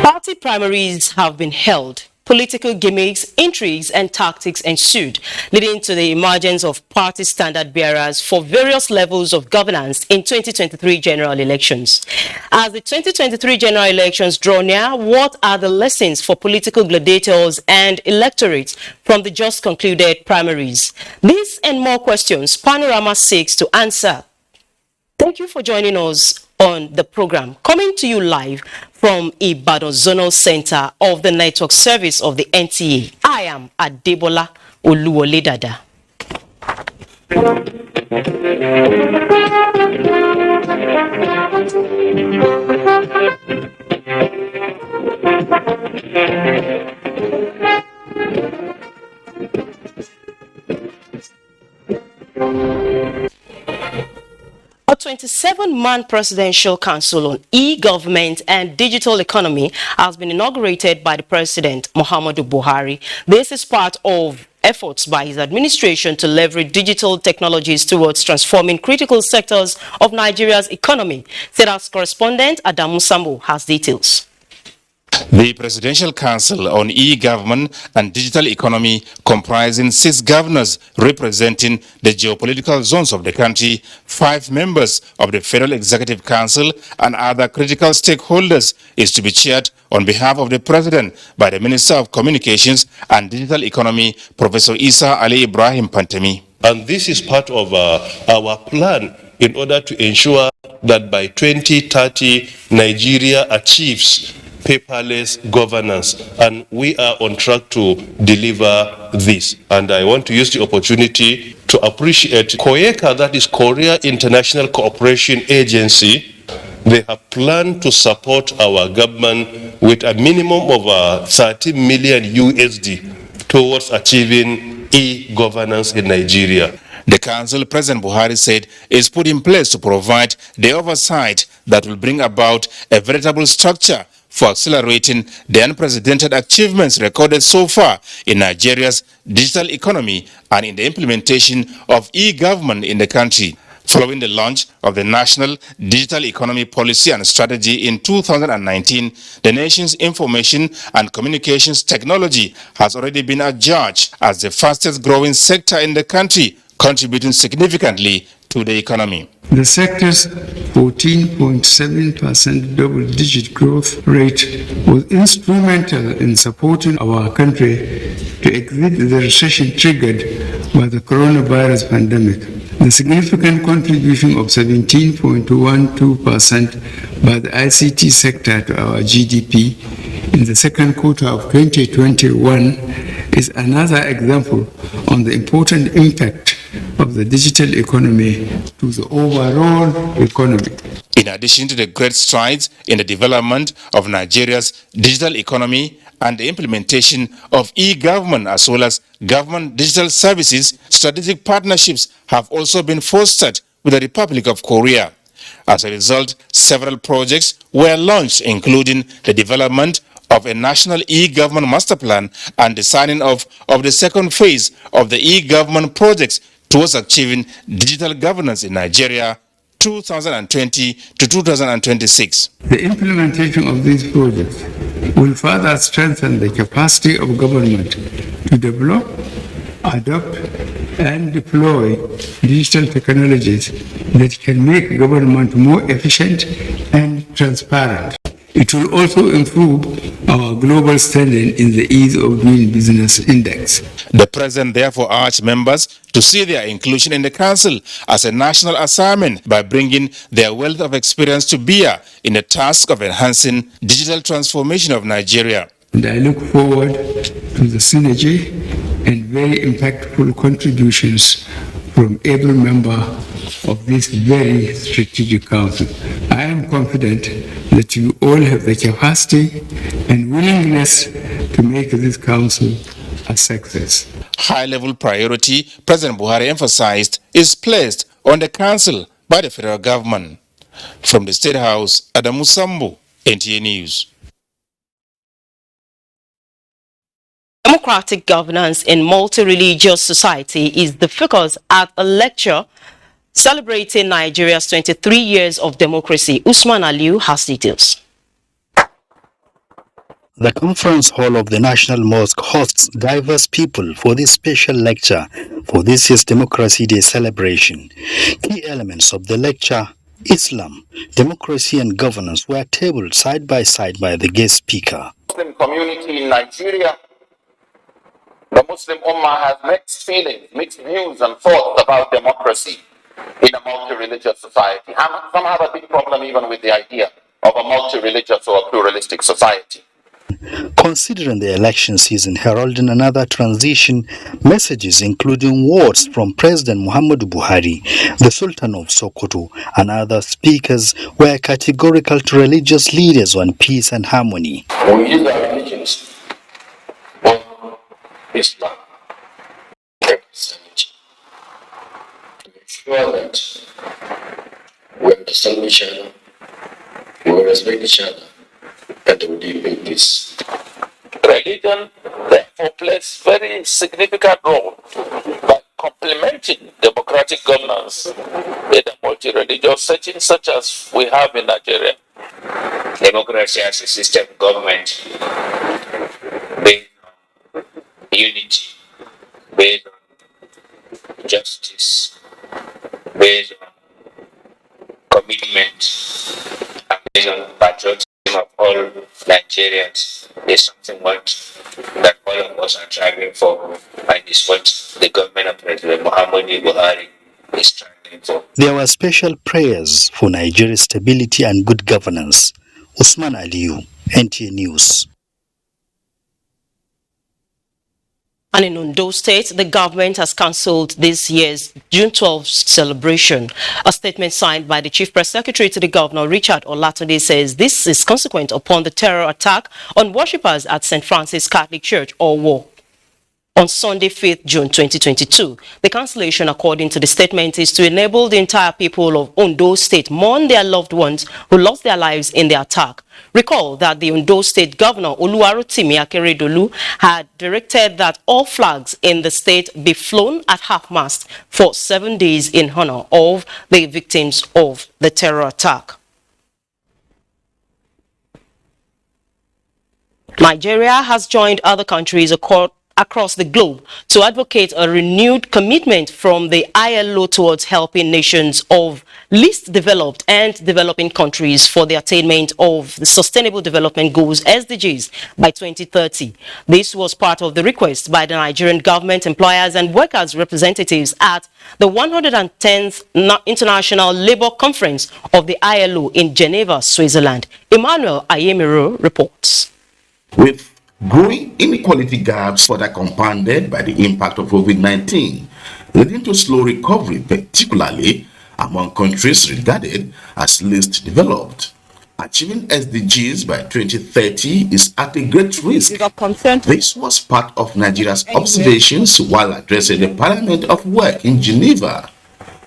Party primaries have been held. Political gimmicks, intrigues, and tactics ensued, leading to the emergence of party standard bearers for various levels of governance in 2023 general elections. As the 2023 general elections draw near, what are the lessons for political gladiators and electorates from the just concluded primaries? These and more questions Panorama seeks to answer. Thank you for joining us on the program, coming to you live from Ibadan Zonal Center of the Network Service of the NTA. I am Adebola Oluwoledada. A 27-man presidential council on e-government and digital economy has been inaugurated by the President, Muhammadu Buhari. This is part of efforts by his administration to leverage digital technologies towards transforming critical sectors of Nigeria's economy. SEDA's correspondent Adamu Sambo has details. The Presidential Council on E-Government and Digital Economy, comprising 6 governors representing the geopolitical zones of the country, 5 members of the Federal Executive Council and other critical stakeholders, is to be chaired on behalf of the President by the Minister of Communications and Digital Economy, Professor Isa Ali Ibrahim Pantemi. And this is part of our plan in order to ensure that by 2030, Nigeria achieves paperless governance, and we are on track to deliver this. And I want to use the opportunity to appreciate COECA, that is Korea International Cooperation Agency. They have planned to support our government with a minimum of 30 million USD towards achieving e-governance in Nigeria. The council, President Buhari said, is put in place to provide the oversight that will bring about a veritable structure for accelerating the unprecedented achievements recorded so far in Nigeria's digital economy and in the implementation of e-government in the country. Following the launch of the National Digital Economy Policy and Strategy in 2019, the nation's information and communications technology has already been adjudged as the fastest growing sector in the country, contributing significantly to the economy. The sector's 14.7% double-digit growth rate was instrumental in supporting our country to exit the recession triggered by the coronavirus pandemic. The significant contribution of 17.12% by the ICT sector to our GDP in the second quarter of 2021 is another example on the important impact of the digital economy to the overall economy. In addition to the great strides in the development of Nigeria's digital economy and the implementation of e-government as well as government digital services, strategic partnerships have also been fostered with the Republic of Korea. As a result, several projects were launched, including the development of a national e-government master plan and the signing of the second phase of the e-government projects towards achieving digital governance in Nigeria 2020 to 2026. The implementation of these projects will further strengthen the capacity of government to develop, adopt, and deploy digital technologies that can make government more efficient and transparent. It will also improve our global standing in the Ease of Doing Business Index. The President therefore urged members to see their inclusion in the Council as a national assignment by bringing their wealth of experience to bear in the task of enhancing digital transformation of Nigeria. And I look forward to the synergy and very impactful contributions from every member of this very strategic council. I am confident that you all have the capacity and willingness to make this council a success. High-level priority, President Buhari emphasized, is placed on the council by the federal government. From the State House, Adamu Sambu, NTA News. Democratic governance in multi-religious society is the focus at a lecture celebrating Nigeria's 23 years of democracy. Usman Aliu has details. The conference hall of the National Mosque hosts diverse people for this special lecture for this year's Democracy Day celebration. Key elements of the lecture, Islam, democracy and governance, were tabled side by side by the guest speaker. Muslim community in Nigeria, the Muslim Ummah has mixed feelings, mixed views and thoughts about democracy in a multi-religious society. Some have a big problem even with the idea of a multi-religious or pluralistic society. Considering the election season heralding another transition, messages including words from President Muhammadu Buhari, the Sultan of Sokoto, and other speakers were categorical to religious leaders on peace and harmony. We use our religions on Islam and Christianity to ensure that we understand each other, we respect each other, and we live in peace. Religion therefore plays very significant role by complementing democratic governance in a multi-religious setting such as we have in Nigeria. Democracy as a system of government based on unity, based on justice, based on commitment, and based on patriotism of all Nigerians is something that all of us are striving for, and is what the government of President Muhammadu Buhari is striving for. There were special prayers for Nigeria's stability and good governance. Usman Aliu, NTA News. And in Ondo State, the government has cancelled this year's June 12th celebration. A statement signed by the Chief Press Secretary to the Governor, Richard Olatunde, says this is consequent upon the terror attack on worshippers at St. Francis Catholic Church, Owo, on Sunday, 5th June 2022. The cancellation, according to the statement, is to enable the entire people of Ondo State mourn their loved ones who lost their lives in the attack. Recall that the Ondo State Governor, Oluwarotimi Akeredolu, had directed that all flags in the state be flown at half-mast for 7 days in honor of the victims of the terror attack. Nigeria has joined other countries across the globe to advocate a renewed commitment from the ILO towards helping nations of least developed and developing countries for the attainment of the Sustainable Development Goals (SDGs) by 2030. This was part of the request by the Nigerian government, employers and workers representatives at the 110th International Labour Conference of the ILO in Geneva, Switzerland. Emmanuel Ayemiro reports. With growing inequality gaps further compounded by the impact of COVID-19, leading to slow recovery, particularly among countries regarded as least developed. Achieving SDGs by 2030 is at a great risk. This was part of Nigeria's observations while addressing the Parliament of Work in Geneva.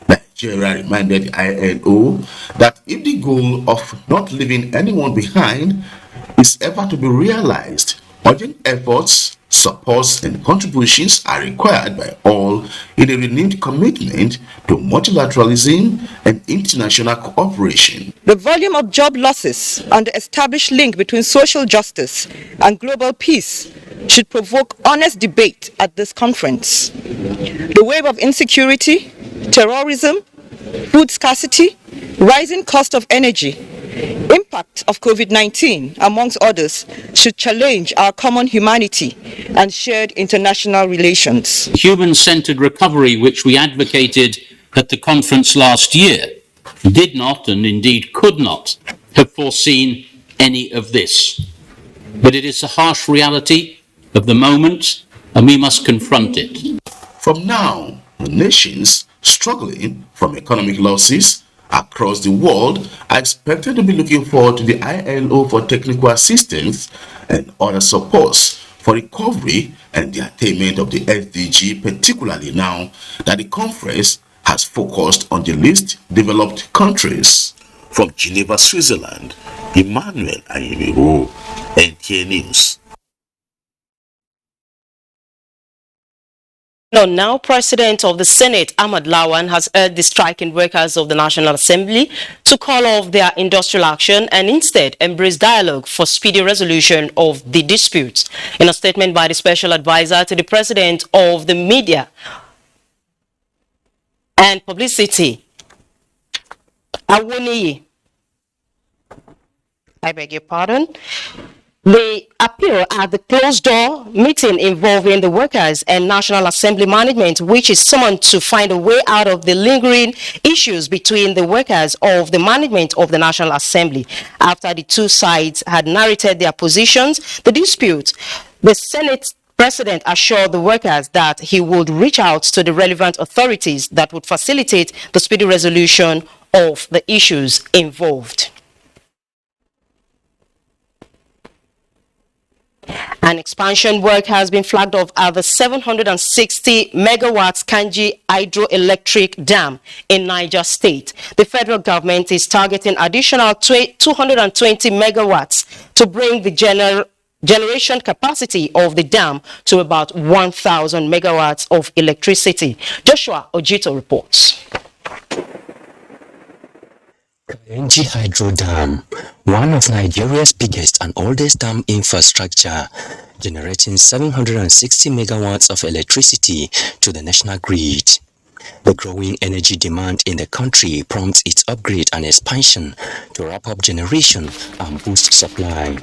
Nigeria reminded the ILO that if the goal of not leaving anyone behind is ever to be realized, urgent efforts, supports and contributions are required by all in a renewed commitment to multilateralism and international cooperation. The volume of job losses and the established link between social justice and global peace should provoke honest debate at this conference. The wave of insecurity, terrorism, food scarcity, rising cost of energy, impact of COVID-19, amongst others, should challenge our common humanity and shared international relations. Human-centered recovery, which we advocated at the conference last year, did not, and indeed could not, have foreseen any of this. But it is the harsh reality of the moment, and we must confront it. From now, the nations struggling from economic losses across the world are expected to be looking forward to the ILO for technical assistance and other supports for recovery and the attainment of the SDG, particularly now that the conference has focused on the least developed countries. From Geneva, Switzerland, Emmanuel Ayimiru, NTA News. Now, President of the Senate, Ahmad Lawan, has urged the striking workers of the National Assembly to call off their industrial action and instead embrace dialogue for speedy resolution of the disputes. In a statement by the Special Advisor to the President of the Media and Publicity, Awoniyi, I beg your pardon. The appeal at the closed-door meeting involving the workers and National Assembly management, which is summoned to find a way out of the lingering issues between the workers of the management of the National Assembly. After the two sides had narrated their positions, the dispute, the Senate President assured the workers that he would reach out to the relevant authorities that would facilitate the speedy resolution of the issues involved. An expansion work has been flagged off at the 760 megawatts Kanji hydroelectric dam in Niger State. The federal government is targeting additional 220 megawatts to bring the generation capacity of the dam to about 1,000 megawatts of electricity. Joshua Ojito reports. Kanji Hydro Dam, one of Nigeria's biggest and oldest dam infrastructure, generating 760 megawatts of electricity to the national grid. The growing energy demand in the country prompts its upgrade and expansion to wrap up generation and boost supply.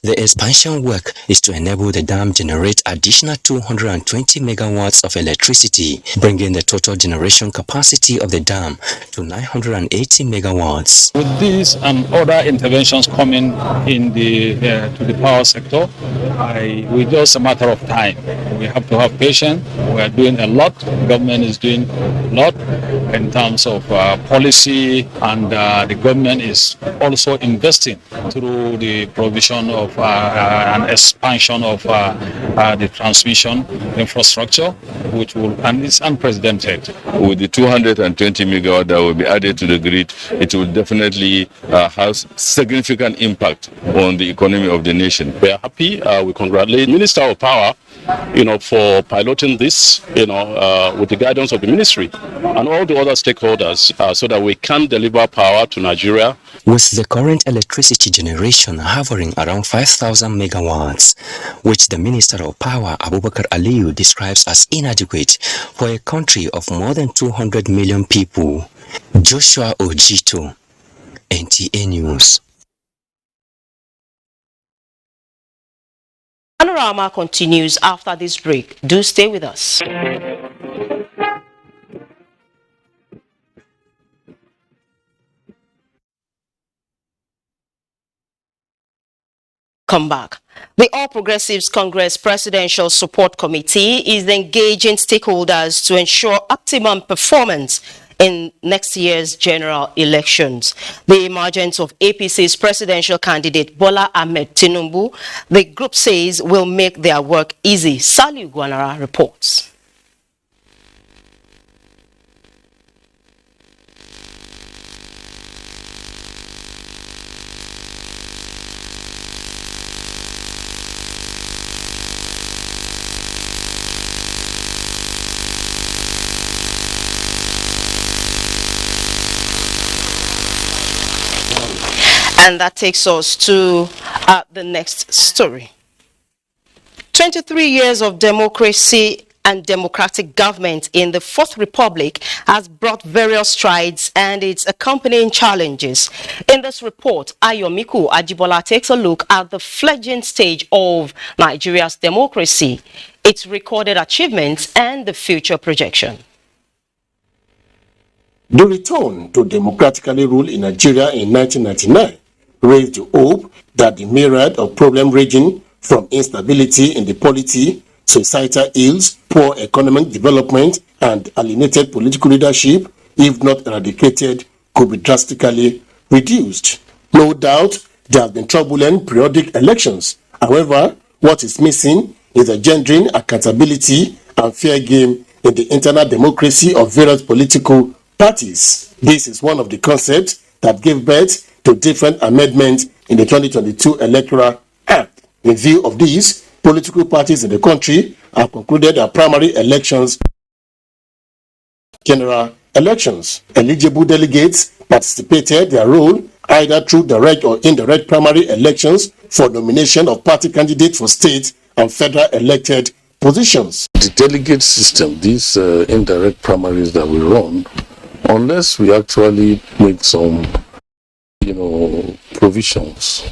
The expansion work is to enable the dam generate additional 220 megawatts of electricity, bringing the total generation capacity of the dam to 980 megawatts. With these and other interventions coming in to the power sector, it's just a matter of time. We have to have patience. We are doing a lot. The government is doing a lot in terms of policy, and the government is also investing through the provision of an expansion of the transmission infrastructure, which will, and it's unprecedented. With the 220 megawatt that will be added to the grid, it will definitely have significant impact on the economy of the nation. We are happy. We congratulate the Minister of Power, for piloting this, with the guidance of the ministry and all the other stakeholders, so that we can deliver power to Nigeria. With the current electricity generation hovering around 5,000 megawatts, which the Minister of Power, Abubakar Aliyu, describes as inadequate for a country of more than 200 million people. Joshua Ojito, NTA News. Panorama continues after this break. Do stay with us. Come back. The All Progressives Congress Presidential Support Committee is engaging stakeholders to ensure optimum performance in next year's general elections. The emergence of APC's presidential candidate Bola Ahmed Tinubu, the group says, will make their work easy. Saliu Guanara reports. And that takes us to the next story. 23 years of democracy and democratic government in the Fourth Republic has brought various strides and its accompanying challenges. In this report, Ayomiku Ajibola takes a look at the fledgling stage of Nigeria's democracy, its recorded achievements, and the future projection. The return to democratically rule in Nigeria in 1999 raised the hope that the myriad of problems ranging from instability in the polity, societal ills, poor economic development, and alienated political leadership, if not eradicated, could be drastically reduced. No doubt, there have been turbulent periodic elections. However, what is missing is a genuine accountability and fair game in the internal democracy of various political parties. This is one of the concepts that gave birth to different amendments in the 2022 Electoral Act. In view of these, political parties in the country have concluded their primary elections, general elections. Eligible delegates participated their role either through direct or indirect primary elections for nomination of party candidates for state and federal elected positions. The delegate system, these indirect primaries that we run, unless we actually make some, provisions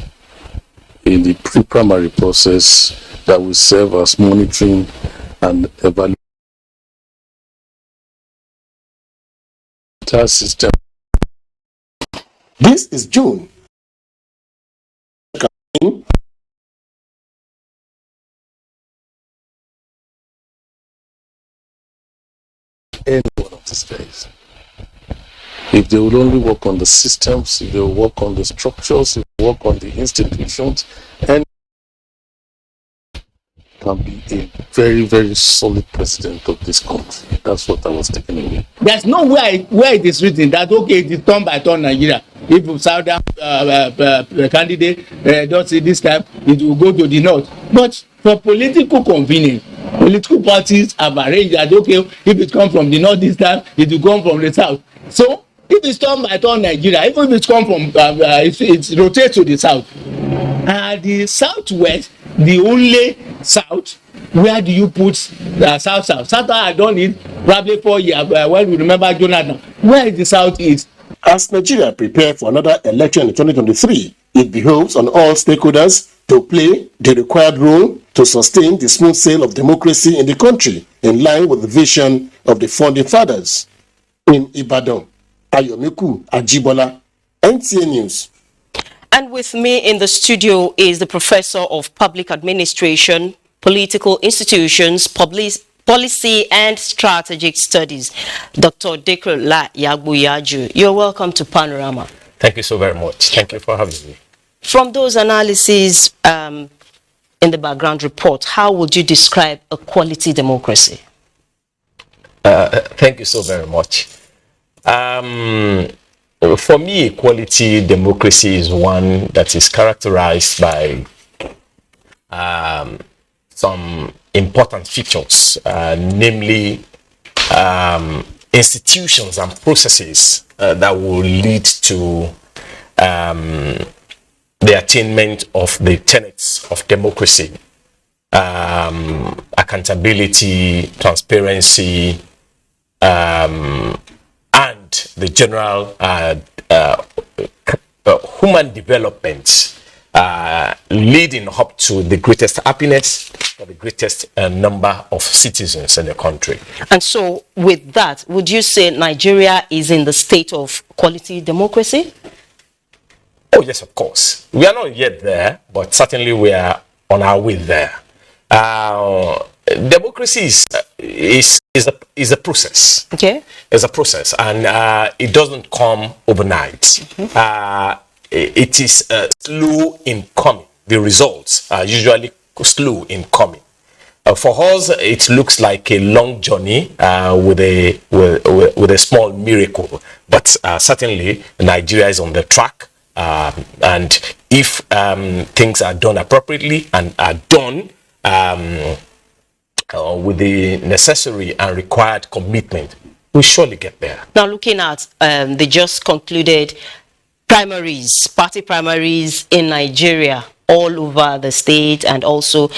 in the pre-primary process that will serve as monitoring and evaluation system. This is June. Any one of these days. If they will only work on the systems, if they will work on the structures, if they work on the institutions, and can be a very, very solid president of this country. That's what I was taking away. There's no way where it is written that, okay, it is turn by turn Nigeria. If Southern candidate don't see this time, it will go to the north. But for political convenience, political parties have arranged that, okay, if it comes from the north this time, it will come from the south. So, if it's turn by turn Nigeria, even if it comes from, it rotates to the south. The southwest, the only south, where do you put south? South I done it probably 4 years when we remember Jonathan. Where is the southeast? As Nigeria prepare for another election in 2023, it behoves on all stakeholders to play the required role to sustain the smooth sail of democracy in the country in line with the vision of the founding fathers. In Ibadan, Ayomiku Ajibola, NTA News. And with me in the studio is the Professor of Public Administration, Political Institutions, Policy and Strategic Studies, Dr. Dekrola Yagbuyaju. You're welcome to Panorama. Thank you so very much. Thank you for having me. From those analyses in the background report, how would you describe a quality democracy? Thank you so very much. For me, quality democracy is one that is characterized by some important features, namely institutions and processes that will lead to the attainment of the tenets of democracy, accountability, transparency, and the general human development leading up to the greatest happiness for the greatest number of citizens in the country. And so with that, would you say Nigeria is in the state of quality democracy? Oh, yes, of course. We are not yet there, but certainly we are on our way there. Democracy is a process. Okay. It's a process, and it doesn't come overnight. Mm-hmm. It is slow in coming. The results are usually slow in coming. For us, it looks like a long journey with a small miracle, but certainly Nigeria is on the track. And if things are done appropriately and are done with the necessary and required commitment, we surely get there. Now, looking at the just concluded primaries, party primaries in Nigeria, all over the state, and also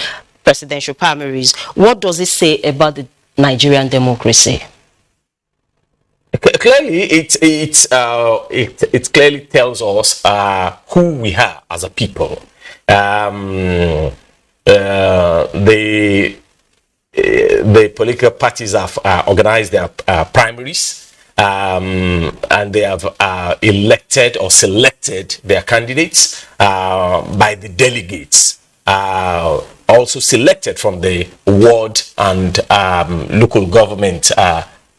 presidential primaries, what does it say about the Nigerian democracy? Clearly, it clearly tells us who we are as a people. The political parties have organized their primaries, and they have elected or selected their candidates by the delegates, also selected from the ward and local government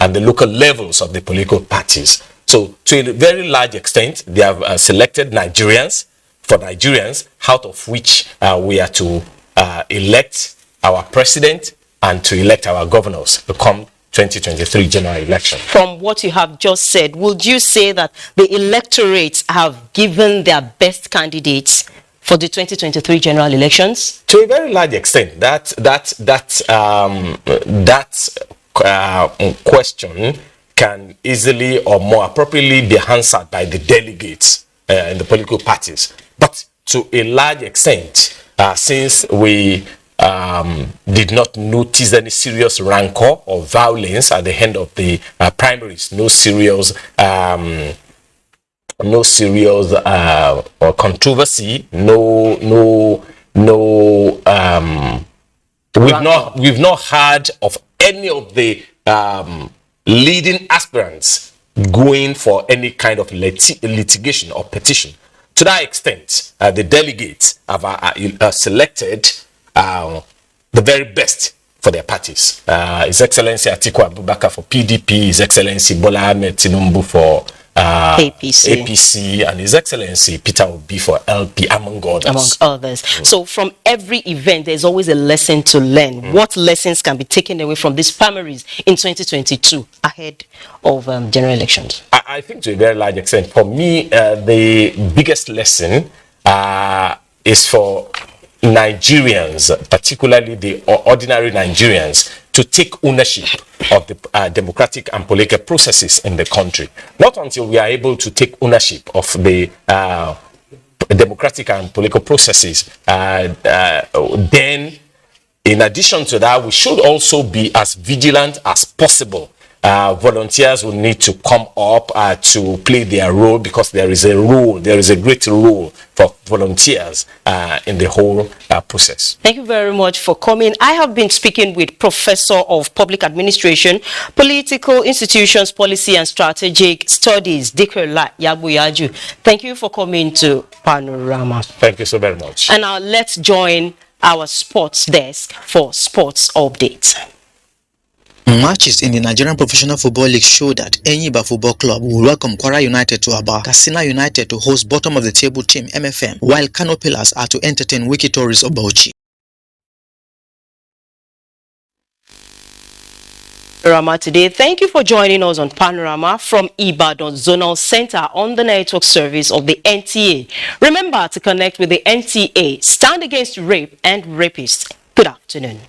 and the local levels of the political parties. So to a very large extent, they have selected Nigerians, out of which we are to elect our president and to elect our governors to come 2023 general election. From what you have just said, would you say that the electorates have given their best candidates for the 2023 general elections? To a very large extent, that question can easily or more appropriately be answered by the delegates in the political parties. But to a large extent, since we did not notice any serious rancor or violence at the end of the primaries, no serious or controversy, we've not heard of any of the leading aspirants going for any kind of litigation or petition. To that extent, the delegates have selected the very best for their parties. His Excellency Atiku Abubakar for PDP, His Excellency Bola Ahmed Tinubu for APC, and His Excellency Peter Obi for LP, among others. So from every event, there's always a lesson to learn. What lessons can be taken away from these primaries in 2022 ahead of general elections? I think to a very large extent, for me, the biggest lesson is for Nigerians, particularly the ordinary Nigerians, to take ownership of the democratic and political processes in the country. Not until we are able to take ownership of the democratic and political processes, then in addition to that, we should also be as vigilant as possible. Volunteers will need to come up to play their role, because there is a great role for volunteers in the whole process. Thank you very much for coming. I have been speaking with Professor of Public Administration, Political Institutions, Policy and Strategic Studies, Dikola Yabuyaju. Thank you for coming to Panorama. Thank you so very much. And now let's join our sports desk for sports updates. Matches in the Nigerian Professional Football League show that Enyiba Football Club will welcome Kwara United to Aba, Katsina United to host bottom of the table team MFM, while Kano Pillars are to entertain Wiki Tories of Bauchi. Panorama today. Thank you for joining us on Panorama from Ibadan Zonal Center on the network service of the NTA. Remember to connect with the NTA. Stand against rape and rapists. Good afternoon.